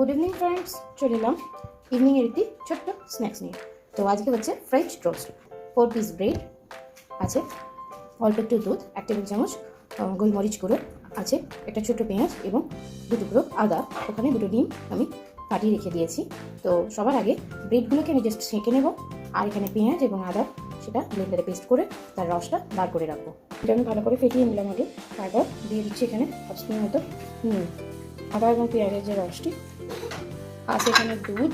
Good evening friends, চলে এলাম ইভিনিংয়ের একটি ছোট্ট স্ন্যাক্স নিয়ে। তো আজকে হচ্ছে ফ্রেঞ্চ টোস্ট। 4 পিস ব্রেড আছে, অল্প একটু দুধ, 1 টেবিল চামচ গোলমরিচ গুঁড়ো আছে, একটা ছোটো পেঁয়াজ এবং 2 টুকরো আদা, ওখানে 2টো ডিম আমি ফাটিয়ে রেখে দিয়েছি। তো সবার আগে ব্রেডগুলোকে আমি জাস্ট সেঁকে নেব, আর এখানে পেঁয়াজ এবং আদা সেটা ব্লেন্ডারে পেস্ট করে তার রসটা বার করে রাখবো। এটা আমি ভালো করে ফেটিয়ে নিলাম আগে, তারপর দিয়ে দিচ্ছি এখানে 5 স্পুন মতো নুন। আদা এবং পেঁয়াজের যে রসটি আছে, এখানে দুধ,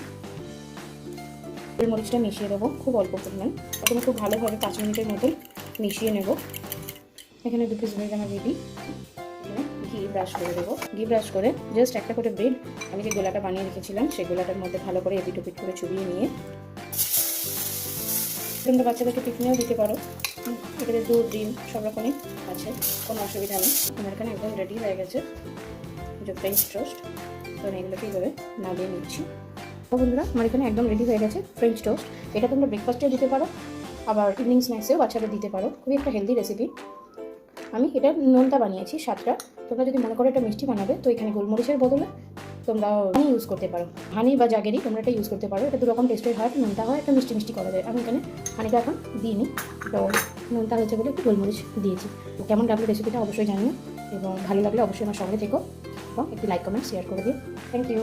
গোলমরিচটা মিশিয়ে দেবো খুব অল্প পরিমাণ। প্রথমে খুব ভালোভাবে 5 মিনিটের মতন মিশিয়ে নেব। এখানে 2 পিস ব্রেড আমার রেডি। ঘি ব্রাশ করে দেবো, ঘি ব্রাশ করে জাস্ট একটা করে ব্রেড আমি যে গোলাটা বানিয়ে রেখেছিলাম সেই গোলাটার মধ্যে ভালো করে এপিট ওপিট করে চুবিয়ে নিয়ে তোমরা বাচ্চাদেরকে টিফিনেও দিতে পারো। এখানে দুধ, ডিম সব রকমই আছে, কোনো অসুবিধা নেই। আমার এখানে একদম রেডি হয়ে গেছে যে ফ্রেঞ্চ টোস্ট। তো এগুলোকে এইভাবে নামিয়ে নিচ্ছি। তো বন্ধুরা, আমার এখানে একদম রেডি হয়ে গেছে ফ্রেঞ্চ টোস্ট। এটা তোমরা ব্রেকফাস্টেও দিতে পারো, আবার ইভিনিং স্ন্যাক্সেও বাচ্চাদের দিতে পারো। খুবই একটা হেলদি রেসিপি। আমি এটা নোনতা বানিয়েছি 7টা। তোমরা যদি মনে করো এটা মিষ্টি বানাবে, তো এখানে গোলমরিচের বদলে তোমরা হানি ইউজ করতে পারো, হানি বা জাগেরি তোমরা এটা ইউজ করতে পারো। এটা 2 রকম টেস্টের হয়, নোনতা হয়, একটা মিষ্টি মিষ্টি করা যায়। আমি এখানে হানিটা এখন দিইনি, তো নোনতা হয়েছে বলে একটু গোলমরিচ দিয়েছি। কেমন লাগলো রেসিপিটা অবশ্যই জানিও, এবং ভালো লাগলে অবশ্যই আমার সঙ্গে থেকো এবং একটু লাইক কমেন্ট শেয়ার করে দিও। Thank you.